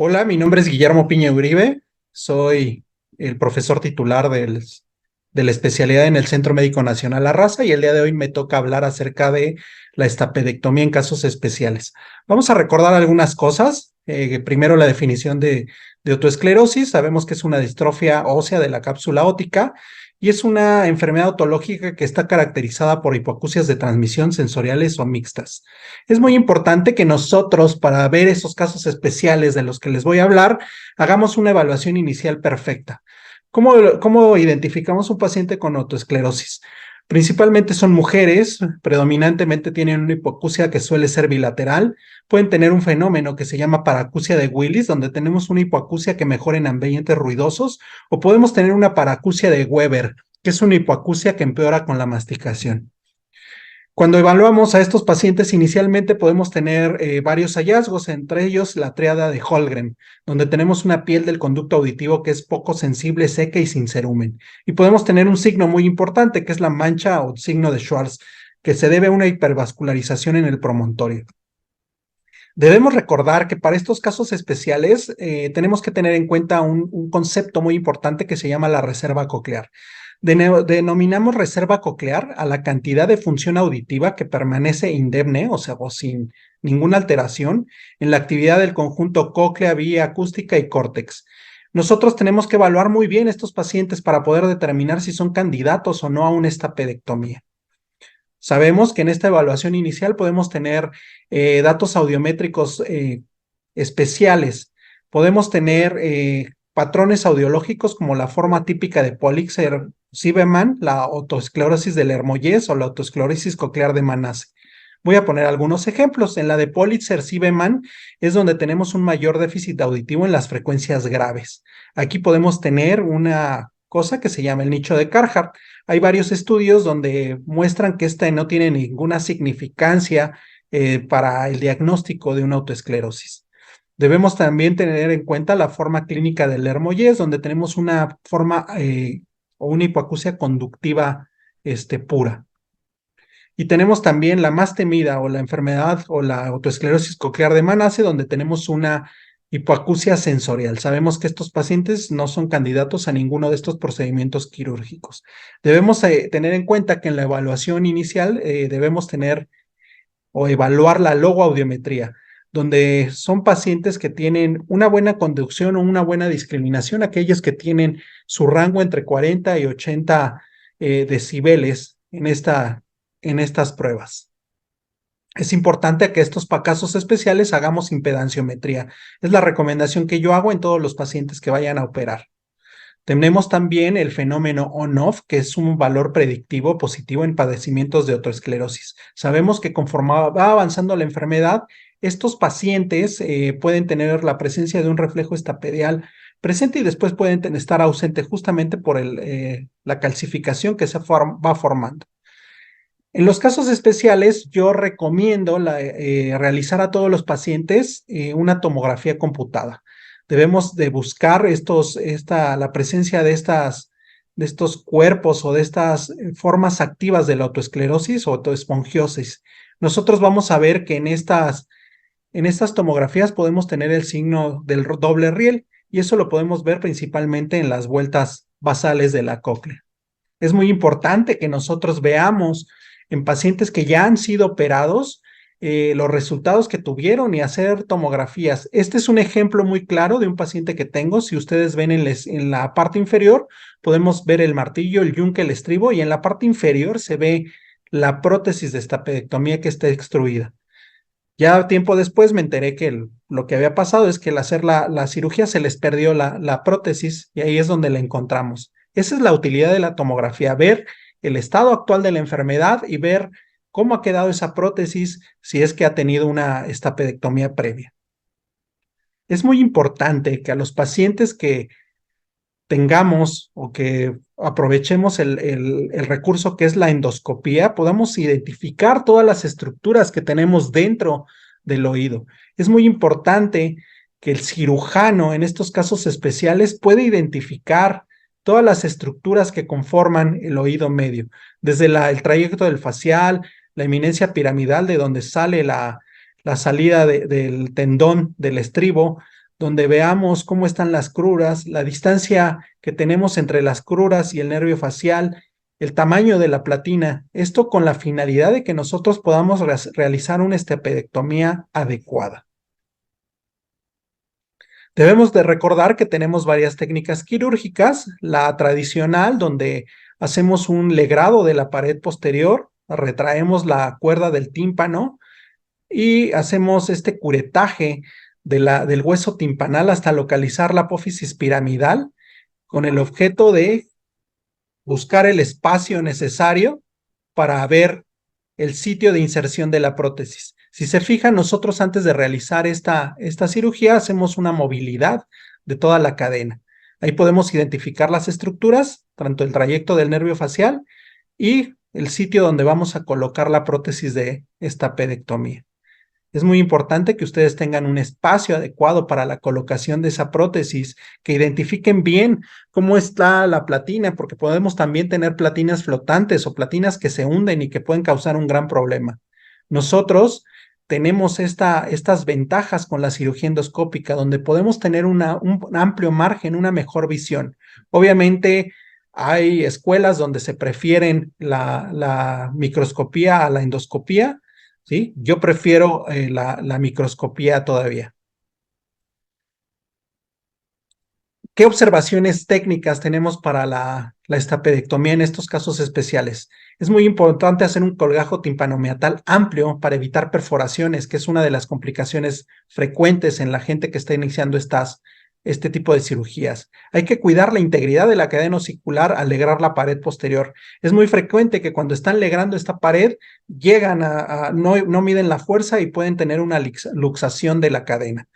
Hola, mi nombre es Guillermo Piña Uribe, soy el profesor titular de la especialidad en el Centro Médico Nacional La Raza y el día de hoy me toca hablar acerca de la estapedectomía en casos especiales. Vamos a recordar algunas cosas. Primero, la definición de otoesclerosis. Sabemos que es una distrofia ósea de la cápsula óptica y es una enfermedad otológica que está caracterizada por hipoacusias de transmisión sensoriales o mixtas. Es muy importante que nosotros, para ver esos casos especiales de los que les voy a hablar, hagamos una evaluación inicial perfecta. ¿Cómo identificamos un paciente con otoesclerosis? Principalmente son mujeres, predominantemente tienen una hipoacusia que suele ser bilateral, pueden tener un fenómeno que se llama paracusia de Willis, donde tenemos una hipoacusia que mejora en ambientes ruidosos, o podemos tener una paracusia de Weber, que es una hipoacusia que empeora con la masticación. Cuando evaluamos a estos pacientes, inicialmente podemos tener varios hallazgos, entre ellos la tríada de Holmgren, donde tenemos una piel del conducto auditivo que es poco sensible, seca y sin cerumen. Y podemos tener un signo muy importante, que es la mancha o signo de Schwartz, que se debe a una hipervascularización en el promontorio. Debemos recordar que para estos casos especiales tenemos que tener en cuenta un concepto muy importante que se llama la reserva coclear. Denominamos reserva coclear a la cantidad de función auditiva que permanece indemne, o sea, o sin ninguna alteración, en la actividad del conjunto cóclea, vía acústica y córtex. Nosotros tenemos que evaluar muy bien estos pacientes para poder determinar si son candidatos o no a una estapedectomía. Sabemos que en esta evaluación inicial podemos tener datos audiométricos especiales. Podemos tener patrones audiológicos como la forma típica de Polixer-Siebermann, la otoesclerosis del Hermoyés o la otoesclerosis coclear de Manasse. Voy a poner algunos ejemplos. En la de Politzer-Siebermann es donde tenemos un mayor déficit auditivo en las frecuencias graves. Aquí podemos tener una cosa que se llama el nicho de Carhart. Hay varios estudios donde muestran que esta no tiene ninguna significancia para el diagnóstico de una autoesclerosis. Debemos también tener en cuenta la forma clínica del Hermoyés, donde tenemos una forma o una hipoacusia conductiva pura. Y tenemos también la más temida o la enfermedad o la autoesclerosis coclear de Manasse, donde tenemos una hipoacusia sensorial. Sabemos que estos pacientes no son candidatos a ninguno de estos procedimientos quirúrgicos. Debemos tener en cuenta que en la evaluación inicial debemos tener o evaluar la logoaudiometría, donde son pacientes que tienen una buena conducción o una buena discriminación, aquellos que tienen su rango entre 40 y 80 decibeles en estas pruebas. Es importante que estos casos especiales hagamos impedanciometría. Es la recomendación que yo hago en todos los pacientes que vayan a operar. Tenemos también el fenómeno on-off, que es un valor predictivo positivo en padecimientos de otoesclerosis. Sabemos que conforme va avanzando la enfermedad, estos pacientes pueden tener la presencia de un reflejo estapedial presente y después pueden estar ausente justamente por la calcificación que va formando. En los casos especiales, yo recomiendo realizar a todos los pacientes una tomografía computada. Debemos de buscar la presencia de estos cuerpos o de estas formas activas de la autoesclerosis o autoespongiosis. Nosotros vamos a ver que en estas tomografías podemos tener el signo del doble riel y eso lo podemos ver principalmente en las vueltas basales de la cóclea. Es muy importante que nosotros veamos en pacientes que ya han sido operados los resultados que tuvieron y hacer tomografías. Este es un ejemplo muy claro de un paciente que tengo. Si ustedes ven en la parte inferior, podemos ver el martillo, el yunque, el estribo y en la parte inferior se ve la prótesis de estapedectomía que está extruida. Ya tiempo después me enteré que lo que había pasado es que al hacer la cirugía se les perdió la prótesis y ahí es donde la encontramos. Esa es la utilidad de la tomografía, ver el estado actual de la enfermedad y ver cómo ha quedado esa prótesis si es que ha tenido una estapedectomía previa. Es muy importante que a los pacientes que tengamos o que aprovechemos el recurso que es la endoscopía, podamos identificar todas las estructuras que tenemos dentro del oído. Es muy importante que el cirujano en estos casos especiales pueda identificar todas las estructuras que conforman el oído medio, desde el trayecto del facial, la eminencia piramidal de donde sale la salida del tendón del estribo, donde veamos cómo están las cruras, la distancia que tenemos entre las cruras y el nervio facial, el tamaño de la platina, esto con la finalidad de que nosotros podamos realizar una estapedectomía adecuada. Debemos de recordar que tenemos varias técnicas quirúrgicas, la tradicional donde hacemos un legrado de la pared posterior, retraemos la cuerda del tímpano y hacemos este curetaje del hueso timpanal hasta localizar la apófisis piramidal con el objeto de buscar el espacio necesario para ver el sitio de inserción de la prótesis. Si se fijan, nosotros antes de realizar esta cirugía hacemos una movilidad de toda la cadena. Ahí podemos identificar las estructuras, tanto el trayecto del nervio facial y el sitio donde vamos a colocar la prótesis de esta pedectomía. Es muy importante que ustedes tengan un espacio adecuado para la colocación de esa prótesis, que identifiquen bien cómo está la platina, porque podemos también tener platinas flotantes o platinas que se hunden y que pueden causar un gran problema. Nosotros tenemos estas ventajas con la cirugía endoscópica, donde podemos tener un amplio margen, una mejor visión. Obviamente, hay escuelas donde se prefieren la microscopía a la endoscopía. ¿Sí? Yo prefiero la microscopía todavía. ¿Qué observaciones técnicas tenemos para la estapedectomía en estos casos especiales? Es muy importante hacer un colgajo timpanomeatal amplio para evitar perforaciones, que es una de las complicaciones frecuentes en la gente que está iniciando este tipo de cirugías. Hay que cuidar la integridad de la cadena osicular al legrar la pared posterior. Es muy frecuente que cuando están legrando esta pared llegan no miden la fuerza y pueden tener una luxación de la cadena.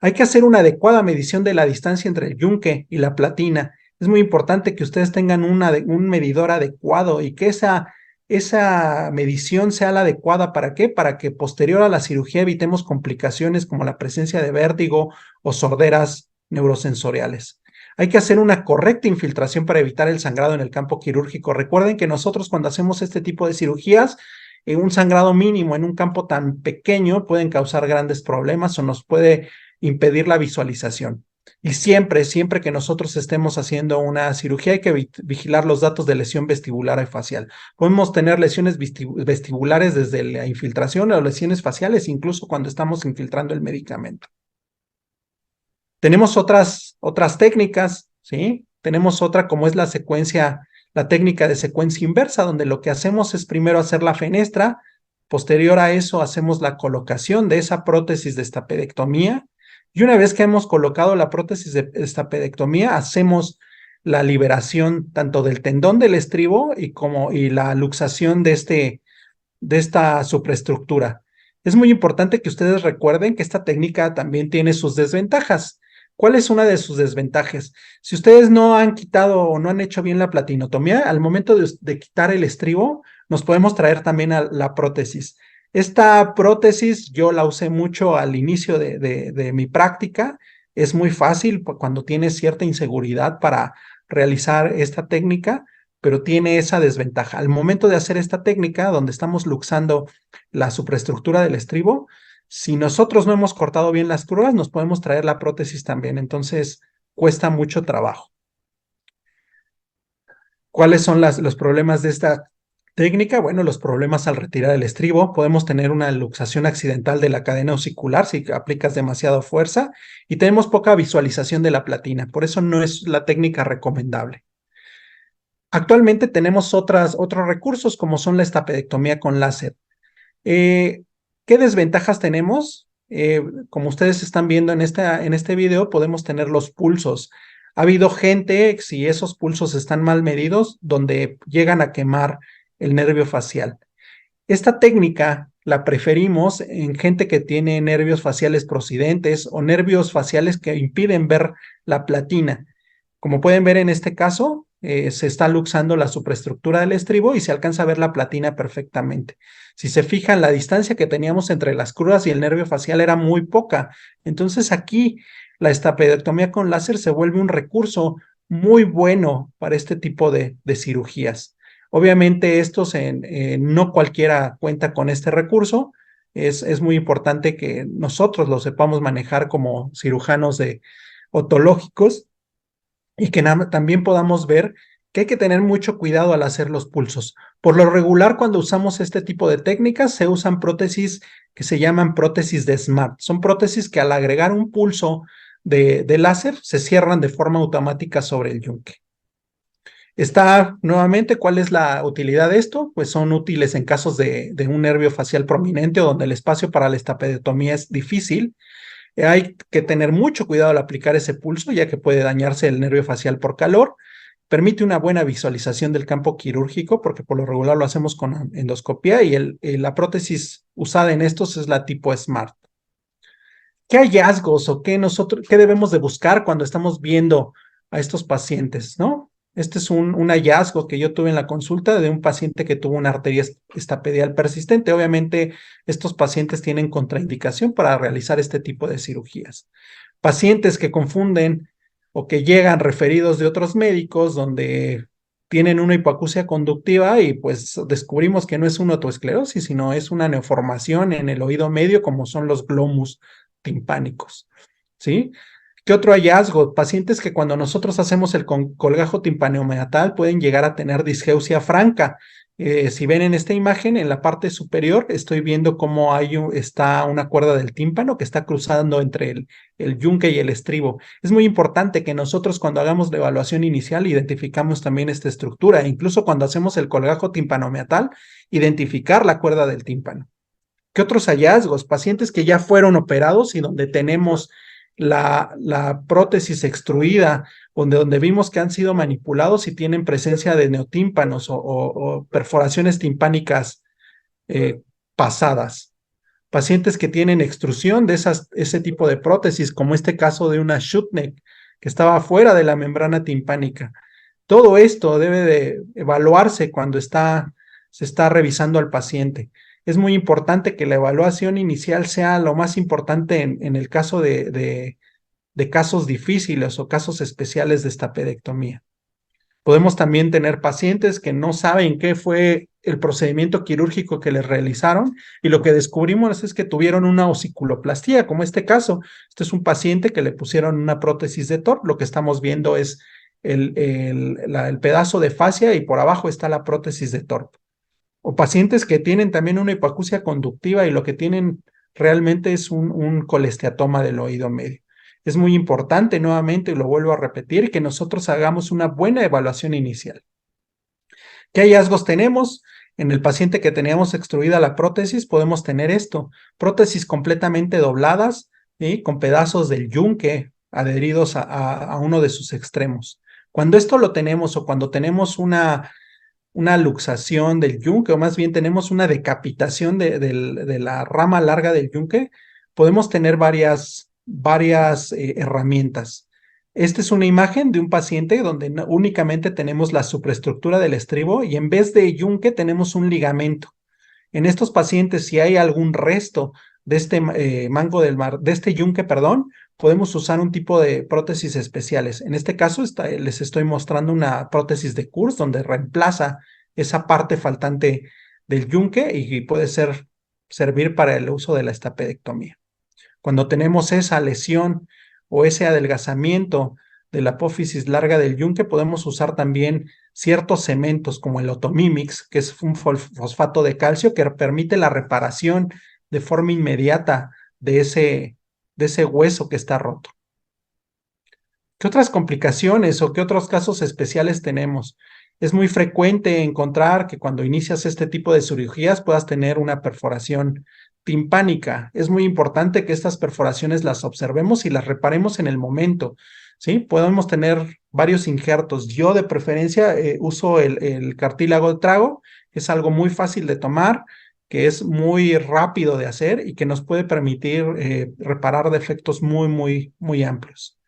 Hay que hacer una adecuada medición de la distancia entre el yunque y la platina. Es muy importante que ustedes tengan un medidor adecuado y que esa medición sea la adecuada. ¿Para qué? Para que posterior a la cirugía evitemos complicaciones como la presencia de vértigo o sorderas neurosensoriales. Hay que hacer una correcta infiltración para evitar el sangrado en el campo quirúrgico. Recuerden que nosotros cuando hacemos este tipo de cirugías, un sangrado mínimo en un campo tan pequeño pueden causar grandes problemas o nos puede impedir la visualización. Y siempre que nosotros estemos haciendo una cirugía hay que vigilar los datos de lesión vestibular y facial. Podemos tener lesiones vestibulares desde la infiltración o lesiones faciales, incluso cuando estamos infiltrando el medicamento. Tenemos otras técnicas, ¿sí? Tenemos otra como es la técnica de secuencia inversa, donde lo que hacemos es primero hacer la fenestra, posterior a eso hacemos la colocación de esa prótesis de estapedectomía, y una vez que hemos colocado la prótesis de estapedectomía, hacemos la liberación tanto del tendón del estribo y la luxación de esta supraestructura. Es muy importante que ustedes recuerden que esta técnica también tiene sus desventajas. ¿Cuál es una de sus desventajas? Si ustedes no han quitado o no han hecho bien la platinotomía, al momento de quitar el estribo, nos podemos traer también a la prótesis. Esta prótesis yo la usé mucho al inicio de mi práctica. Es muy fácil cuando tienes cierta inseguridad para realizar esta técnica, pero tiene esa desventaja. Al momento de hacer esta técnica, donde estamos luxando la supraestructura del estribo, si nosotros no hemos cortado bien las curvas, nos podemos traer la prótesis también. Entonces, cuesta mucho trabajo. ¿Cuáles son los problemas de esta técnica? Bueno, los problemas al retirar el estribo. Podemos tener una luxación accidental de la cadena osicular si aplicas demasiada fuerza y tenemos poca visualización de la platina. Por eso no es la técnica recomendable. Actualmente tenemos otros recursos como son la estapedectomía con láser. ¿Qué desventajas tenemos? Como ustedes están viendo en este video, podemos tener los pulsos. Ha habido gente, si esos pulsos están mal medidos, donde llegan a quemar el nervio facial. Esta técnica la preferimos en gente que tiene nervios faciales procidentes o nervios faciales que impiden ver la platina. Como pueden ver en este caso, se está luxando la supraestructura del estribo y se alcanza a ver la platina perfectamente. Si se fijan, la distancia que teníamos entre las crudas y el nervio facial era muy poca. Entonces aquí la estapedectomía con láser se vuelve un recurso muy bueno para este tipo de cirugías. Obviamente no cualquiera cuenta con este recurso, Es muy importante que nosotros lo sepamos manejar como cirujanos otológicos y que también podamos ver que hay que tener mucho cuidado al hacer los pulsos. Por lo regular, cuando usamos este tipo de técnicas, se usan prótesis que se llaman prótesis de SMART. Son prótesis que al agregar un pulso de láser se cierran de forma automática sobre el yunque. Está nuevamente, ¿cuál es la utilidad de esto? Pues son útiles en casos de un nervio facial prominente o donde el espacio para la estapedotomía es difícil. Hay que tener mucho cuidado al aplicar ese pulso, ya que puede dañarse el nervio facial por calor. Permite una buena visualización del campo quirúrgico, porque por lo regular lo hacemos con endoscopía y la prótesis usada en estos es la tipo SMART. ¿Qué hallazgos o qué debemos de buscar cuando estamos viendo a estos pacientes, no? Este es un hallazgo que yo tuve en la consulta de un paciente que tuvo una arteria estapedial persistente. Obviamente, estos pacientes tienen contraindicación para realizar este tipo de cirugías. Pacientes que confunden o que llegan referidos de otros médicos donde tienen una hipoacusia conductiva y pues descubrimos que no es una autoesclerosis, sino es una neoformación en el oído medio como son los glomus timpánicos, ¿sí? ¿Qué otro hallazgo? Pacientes que cuando nosotros hacemos el colgajo timpanomeatal pueden llegar a tener disgeusia franca. Si ven en esta imagen, en la parte superior estoy viendo cómo está una cuerda del tímpano que está cruzando entre el yunque y el estribo. Es muy importante que nosotros cuando hagamos la evaluación inicial identificamos también esta estructura, e incluso cuando hacemos el colgajo timpanomeatal, identificar la cuerda del tímpano. ¿Qué otros hallazgos? Pacientes que ya fueron operados y donde tenemos la prótesis extruida, donde vimos que han sido manipulados y tienen presencia de neotímpanos o perforaciones timpánicas eh, pasadas. Pacientes que tienen extrusión de ese tipo de prótesis, como este caso de una Schüttneck que estaba fuera de la membrana timpánica. Todo esto debe de evaluarse cuando se está revisando al paciente. Es muy importante que la evaluación inicial sea lo más importante en el caso de casos difíciles o casos especiales de esta pedectomía. Podemos también tener pacientes que no saben qué fue el procedimiento quirúrgico que les realizaron y lo que descubrimos es que tuvieron una osiculoplastía, como este caso. Este es un paciente que le pusieron una prótesis de TORP. Lo que estamos viendo es el pedazo de fascia y por abajo está la prótesis de TORP. O pacientes que tienen también una hipoacusia conductiva y lo que tienen realmente es un colesteatoma del oído medio. Es muy importante, nuevamente, y lo vuelvo a repetir, que nosotros hagamos una buena evaluación inicial. ¿Qué hallazgos tenemos? En el paciente que teníamos extruida la prótesis, podemos tener esto: prótesis completamente dobladas y con pedazos del yunque adheridos a uno de sus extremos. Cuando esto lo tenemos o cuando tenemos una luxación del yunque, o más bien tenemos una decapitación de la rama larga del yunque, podemos tener varias herramientas. Esta es una imagen de un paciente donde únicamente tenemos la superestructura del estribo y en vez de yunque tenemos un ligamento. En estos pacientes, si hay algún resto de este mango de este yunque, perdón, podemos usar un tipo de prótesis especiales. En este caso les estoy mostrando una prótesis de Kurz donde reemplaza esa parte faltante del yunque y puede servir para el uso de la estapedectomía. Cuando tenemos esa lesión o ese adelgazamiento de la apófisis larga del yunque, podemos usar también ciertos cementos como el Otomimix, que es un fosfato de calcio que permite la reparación de forma inmediata de ese hueso que está roto. ¿Qué otras complicaciones o qué otros casos especiales tenemos? Es muy frecuente encontrar que cuando inicias este tipo de cirugías puedas tener una perforación timpánica. Es muy importante que estas perforaciones las observemos y las reparemos en el momento, ¿sí? Podemos tener varios injertos. Yo de preferencia uso el cartílago de trago, es algo muy fácil de tomar, que es muy rápido de hacer y que nos puede permitir reparar defectos muy amplios.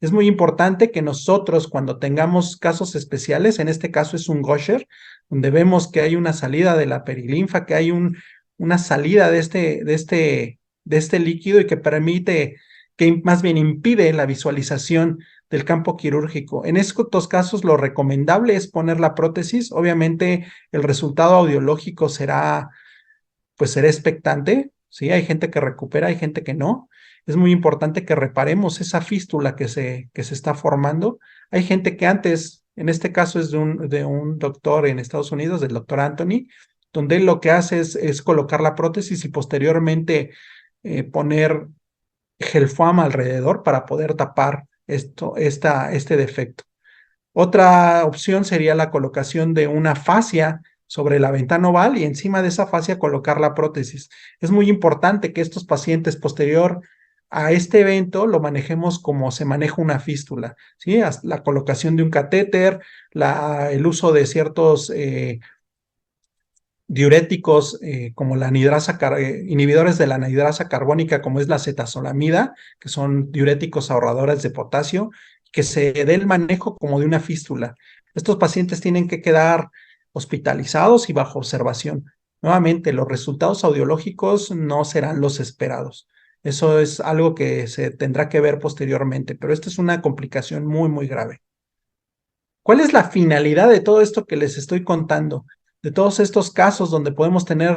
Es muy importante que nosotros, cuando tengamos casos especiales, en este caso es un Gaucher, donde vemos que hay una salida de la perilinfa, que hay una salida de este líquido y que permite, que más bien impide la visualización del campo quirúrgico. En estos casos, lo recomendable es poner la prótesis. Obviamente, el resultado audiológico será expectante, ¿sí? Hay gente que recupera, hay gente que no. Es muy importante que reparemos esa fístula que se está formando. Hay gente que antes, en este caso es de un doctor en Estados Unidos, del doctor Anthony, donde él lo que hace es colocar la prótesis y posteriormente poner gelfoam alrededor para poder tapar este defecto. Otra opción sería la colocación de una fascia sobre la ventana oval y encima de esa fascia colocar la prótesis. Es muy importante que estos pacientes posterior a este evento lo manejemos como se maneja una fístula, ¿sí? La colocación de un catéter, el uso de ciertos diuréticos como la inhibidores de la anhidrasa carbónica, como es la cetazolamida, que son diuréticos ahorradores de potasio, que se dé el manejo como de una fístula. Estos pacientes tienen que quedar hospitalizados y bajo observación. Nuevamente, los resultados audiológicos no serán los esperados. Eso es algo que se tendrá que ver posteriormente, pero esta es una complicación muy, muy grave. ¿Cuál es la finalidad de todo esto que les estoy contando? De todos estos casos donde podemos tener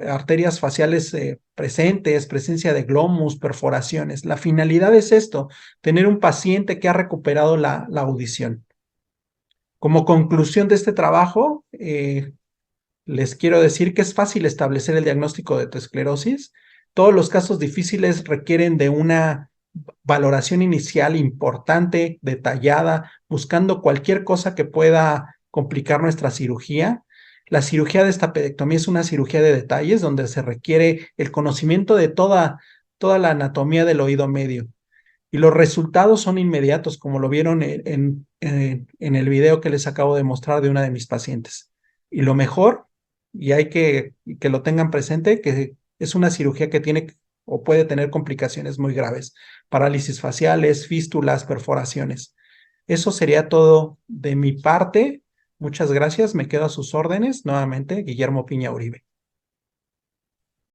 arterias faciales presentes, presencia de glomus, perforaciones. La finalidad es esto, tener un paciente que ha recuperado la audición. Como conclusión de este trabajo, les quiero decir que es fácil establecer el diagnóstico de esclerosis. Todos los casos difíciles requieren de una valoración inicial importante, detallada, buscando cualquier cosa que pueda complicar nuestra cirugía. La cirugía de estapedectomía es una cirugía de detalles donde se requiere el conocimiento de toda la anatomía del oído medio. Y los resultados son inmediatos, como lo vieron en el video que les acabo de mostrar de una de mis pacientes. Y lo mejor, y hay que lo tengan presente, que es una cirugía que tiene o puede tener complicaciones muy graves, parálisis faciales, fístulas, perforaciones. Eso sería todo de mi parte. Muchas gracias, me quedo a sus órdenes. Nuevamente, Guillermo Piña Uribe.